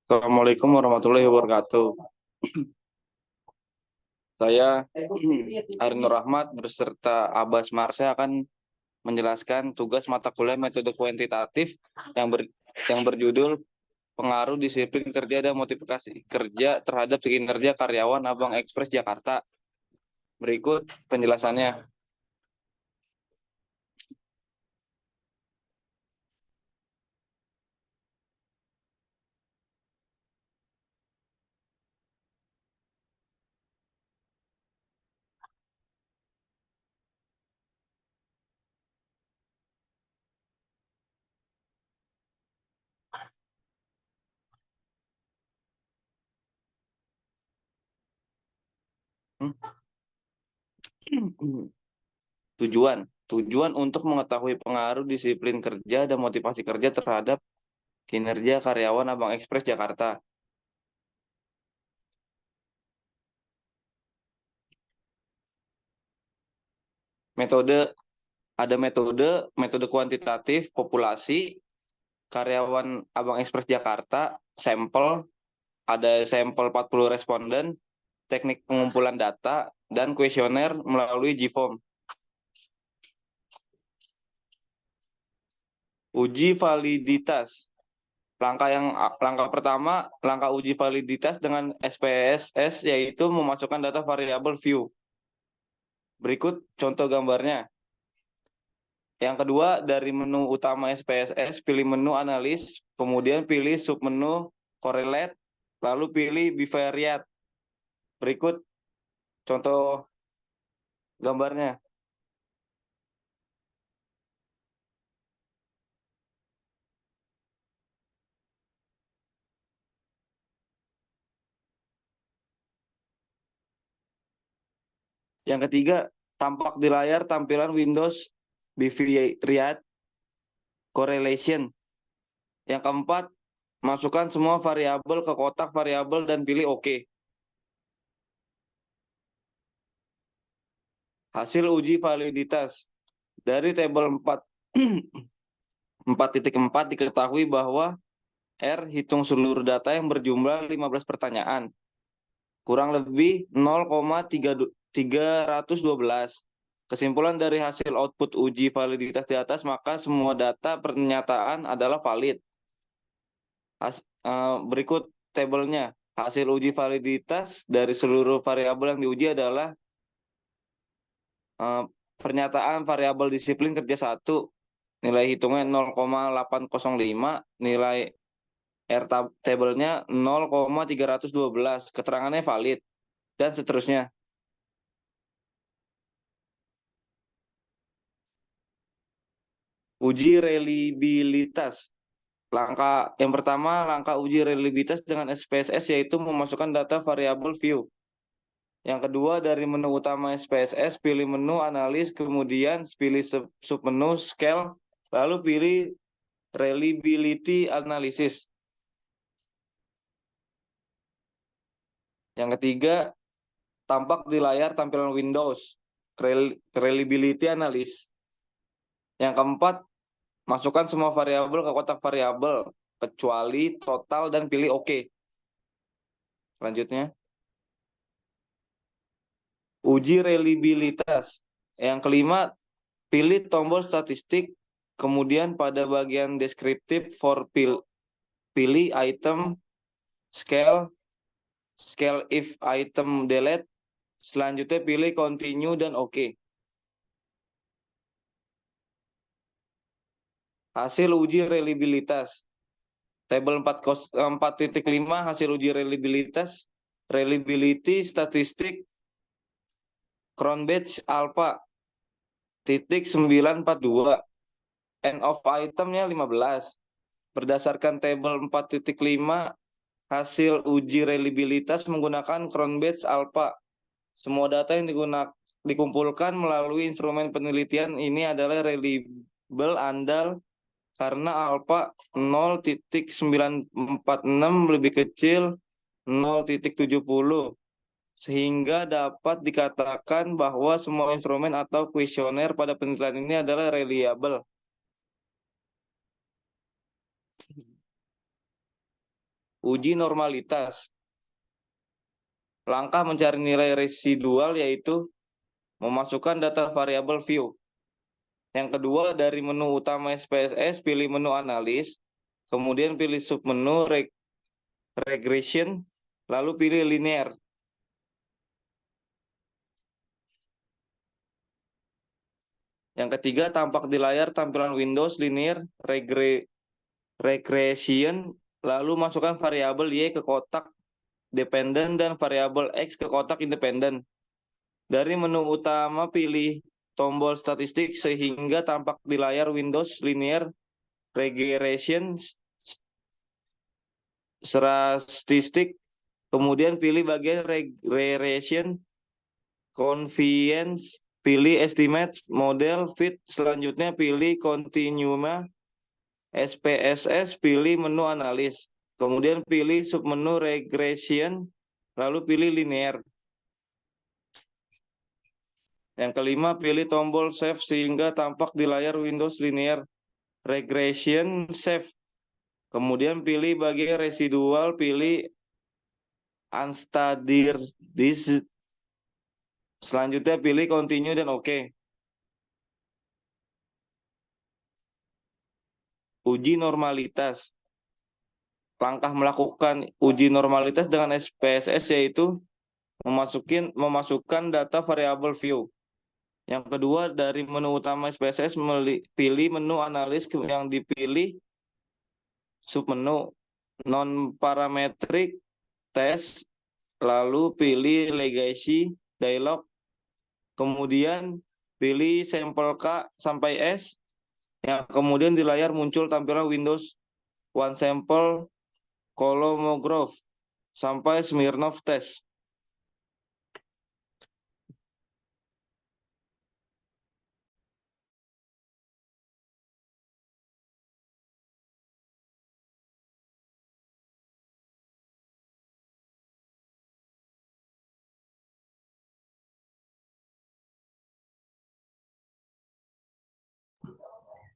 Assalamualaikum warahmatullahi wabarakatuh. Saya Arinur Rahmat beserta Abbas Marsha akan menjelaskan tugas mata kuliah metode kuantitatif yang yang berjudul Pengaruh Disiplin Kerja dan Motivasi Kerja terhadap Kinerja Karyawan Abang Express Jakarta. Berikut penjelasannya. Hmm? Tujuan. Tujuan untuk mengetahui pengaruh disiplin kerja dan motivasi kerja terhadap kinerja karyawan Abang Express Jakarta. Metode, ada metode kuantitatif, populasi, karyawan Abang Express Jakarta, sampel, ada sampel 40 responden, teknik pengumpulan data, dan kuesioner melalui GFORM. Uji validitas. Langkah pertama, langkah uji validitas dengan SPSS yaitu memasukkan data variabel view. Berikut contoh gambarnya. Yang kedua, dari menu utama SPSS, pilih menu analis, kemudian pilih submenu correlate, lalu pilih bivariate. Berikut contoh gambarnya. Yang ketiga, tampak di layar tampilan Windows bivariate correlation. Yang keempat, masukkan semua variabel ke kotak variabel dan pilih OK. Hasil uji validitas. Dari tabel 4 4.4 diketahui bahwa R hitung seluruh data yang berjumlah 15 pertanyaan. Kurang lebih 0,312. Kesimpulan dari hasil output uji validitas di atas, maka semua data pernyataan adalah valid. Berikut tabelnya. Hasil uji validitas dari seluruh variabel yang diuji adalah pernyataan variabel disiplin kerja 1, nilai hitungnya 0,805, nilai R tabelnya 0,312, keterangannya valid, dan seterusnya. Uji reliabilitas. Yang pertama, langkah uji reliabilitas dengan SPSS yaitu memasukkan data variabel view. Yang kedua, dari menu utama SPSS, pilih menu analis, kemudian pilih submenu scale, lalu pilih reliability analysis. Yang ketiga, tampak di layar tampilan Windows, reliability analysis. Yang keempat, masukkan semua variabel ke kotak variabel, kecuali total, dan pilih OK. Selanjutnya, uji reliabilitas. Yang kelima, pilih tombol statistik, kemudian pada bagian deskriptif pilih item, scale if item delete, selanjutnya pilih continue dan OK. Hasil uji reliabilitas. Tabel 4.5 hasil uji reliabilitas, reliability statistik Cronbach alpha titik 942, end of itemnya 15. Berdasarkan tabel 4.5 hasil uji reliabilitas menggunakan Cronbach alpha. Semua data yang dikumpulkan melalui instrumen penelitian ini adalah reliable andal karena alpha 0,946 lebih kecil 0,70. sehingga dapat dikatakan bahwa semua instrumen atau kuesioner pada penelitian ini adalah reliable. Uji normalitas. Langkah mencari nilai residual yaitu memasukkan data variabel view. Yang kedua, dari menu utama SPSS, pilih menu analis, kemudian pilih submenu regression, lalu pilih linear. Yang ketiga, tampak di layar tampilan Windows linear regression, lalu masukkan variabel Y ke kotak dependen dan variabel X ke kotak independen. Dari menu utama pilih tombol statistik sehingga tampak di layar Windows linear regression statistik. Kemudian pilih bagian regression convenience, pilih estimate model fit. Selanjutnya pilih continuuma SPSS, pilih menu analis. Kemudian pilih submenu regression, lalu pilih linear. Yang kelima, pilih tombol Save sehingga tampak di layar Windows Linear Regression Save. Kemudian pilih bagian residual, pilih Unstandardized. Selanjutnya pilih Continue dan OK. Uji normalitas. Langkah melakukan uji normalitas dengan SPSS yaitu memasukkan data variabel view. Yang kedua, dari menu utama SPSS pilih menu analis yang dipilih submenu non-parametric test, lalu pilih legacy dialog, kemudian pilih sampel K sampai S, yang kemudian di layar muncul tampilan Windows One Sample Kolmogorov sampai Smirnov test.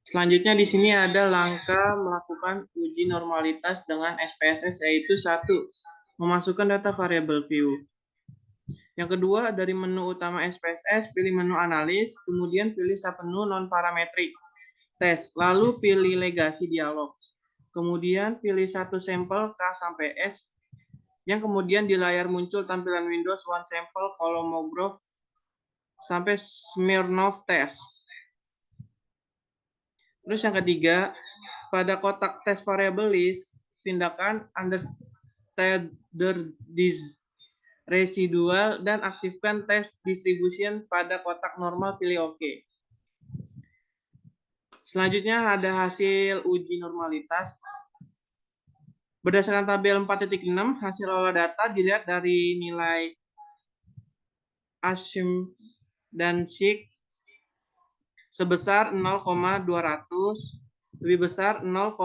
Selanjutnya di sini ada langkah melakukan uji normalitas dengan SPSS yaitu 1. Memasukkan data variabel view. Yang kedua, dari menu utama SPSS, pilih menu analis, kemudian pilih submenu non-parametric test, lalu pilih legasi dialog. Kemudian pilih satu sampel K sampai S, yang kemudian di layar muncul tampilan Windows One Sample Kolmogorov sampai Smirnov test. Terus yang ketiga, pada kotak test variable list, pindahkan unstandardized residual dan aktifkan test distribution pada kotak normal, pilih OK. Selanjutnya ada hasil uji normalitas. Berdasarkan tabel 4.6, hasil olah data dilihat dari nilai asym dan sig sebesar 0,200 lebih besar 0,05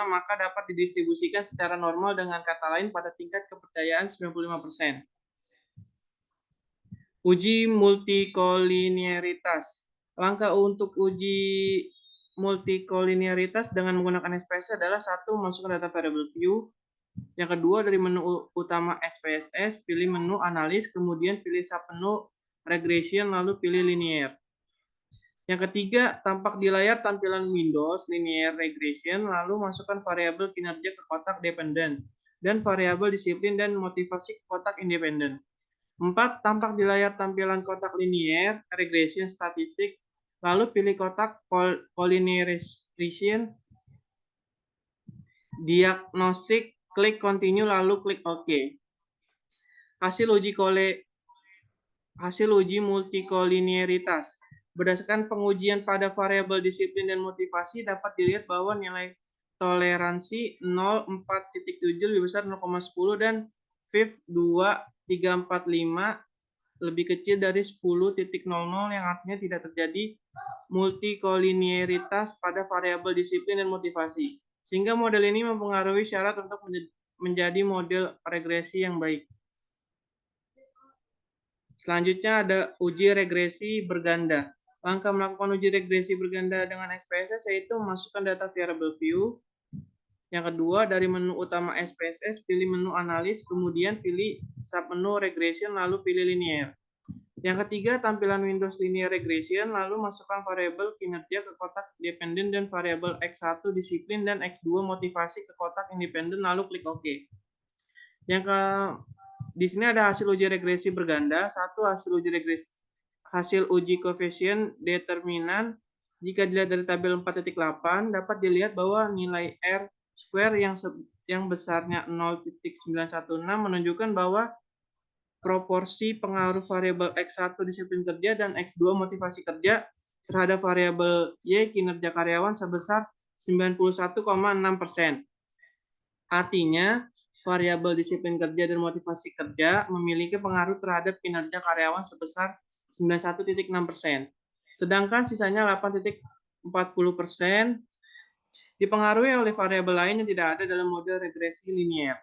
maka dapat didistribusikan secara normal, dengan kata lain pada tingkat kepercayaan 95%. Uji multikolinearitas. Langkah untuk uji multikolinearitas dengan menggunakan SPSS adalah 1. Masukkan data variable view. Yang kedua, dari menu utama SPSS, pilih menu analis, kemudian pilih submenu regression, lalu pilih linear. Yang ketiga, tampak di layar tampilan Windows Linear Regression, lalu masukkan variabel kinerja ke kotak dependen dan variabel disiplin dan motivasi ke kotak independen. 4. Tampak di layar tampilan kotak Linear Regression statistik, lalu pilih kotak Collinearization diagnostik, klik Continue, lalu klik OK. Hasil uji multikolinearitas. Berdasarkan pengujian pada variabel disiplin dan motivasi, dapat dilihat bahwa nilai toleransi 0,4.7 lebih besar 0,10 dan FIF 2345 lebih kecil dari 10.00, yang artinya tidak terjadi multikolinearitas pada variabel disiplin dan motivasi. Sehingga model ini mempengaruhi syarat untuk menjadi model regresi yang baik. Selanjutnya ada uji regresi berganda. Langkah melakukan uji regresi berganda dengan SPSS yaitu memasukkan data variable view. Yang kedua, dari menu utama SPSS, pilih menu analis, kemudian pilih submenu regression, lalu pilih linear. Yang ketiga, tampilan Windows Linear Regression, lalu masukkan variabel kinerja ke kotak dependen dan variabel X1 disiplin dan X2 motivasi ke kotak independen, lalu klik OK. Di sini ada hasil uji regresi berganda. Satu, hasil uji koefisien determinan. Jika dilihat dari tabel 4.8, dapat dilihat bahwa nilai R square yang besarnya 0,916 menunjukkan bahwa proporsi pengaruh variabel X1 disiplin kerja dan X2 motivasi kerja terhadap variabel Y kinerja karyawan sebesar 91,6%. Artinya, variabel disiplin kerja dan motivasi kerja memiliki pengaruh terhadap kinerja karyawan sebesar 91,6%. Sedangkan sisanya 8,40% dipengaruhi oleh variabel lain yang tidak ada dalam model regresi linear.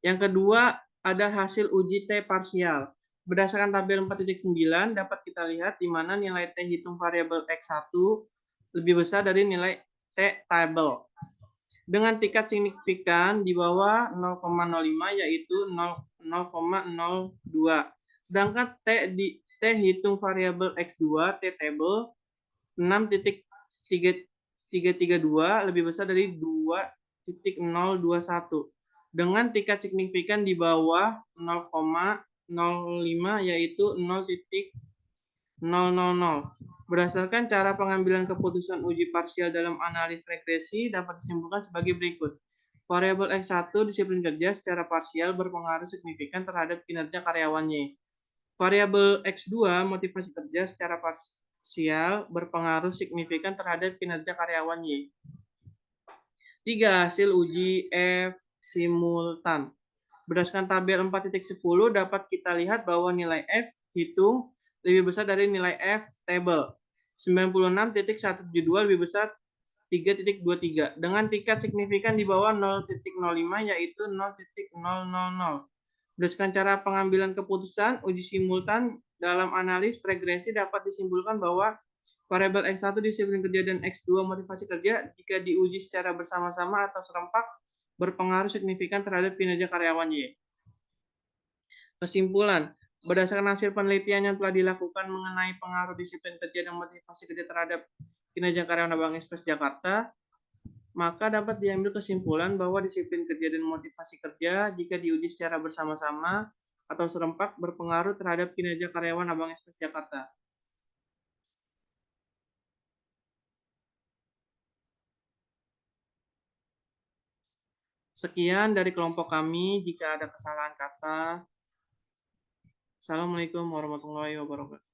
Yang kedua, ada hasil uji T parsial. Berdasarkan tabel 4.9 dapat kita lihat di mana nilai T hitung variabel X1 lebih besar dari nilai T tabel. Dengan tingkat signifikan di bawah 0,05 yaitu 0,02. Sedangkan T hitung variabel X2 T table 6,332 lebih besar dari 2,021 dengan tingkat signifikan di bawah 0,05 yaitu 0,000. Berdasarkan cara pengambilan keputusan uji parsial dalam analis regresi dapat disimpulkan sebagai berikut. Variabel X1 disiplin kerja secara parsial berpengaruh signifikan terhadap kinerja karyawannya. Variabel X2 motivasi kerja secara parsial berpengaruh signifikan terhadap kinerja karyawan Y. 3. Hasil uji F simultan. Berdasarkan tabel 4.10 dapat kita lihat bahwa nilai F hitung lebih besar dari nilai F table. 96,172 lebih besar 3,23 dengan tingkat signifikan di bawah 0,05 yaitu 0,000. Berdasarkan cara pengambilan keputusan uji simultan dalam analis regresi dapat disimpulkan bahwa variabel X1 disiplin kerja dan X2 motivasi kerja jika diuji secara bersama-sama atau serempak berpengaruh signifikan terhadap kinerja karyawan Y. Kesimpulan, berdasarkan hasil penelitian yang telah dilakukan mengenai pengaruh disiplin kerja dan motivasi kerja terhadap kinerja karyawan Bank Express Jakarta, maka dapat diambil kesimpulan bahwa disiplin kerja dan motivasi kerja jika diuji secara bersama-sama atau serempak berpengaruh terhadap kinerja karyawan Abang Express Jakarta. Sekian dari kelompok kami. Jika ada kesalahan kata, Assalamualaikum warahmatullahi wabarakatuh.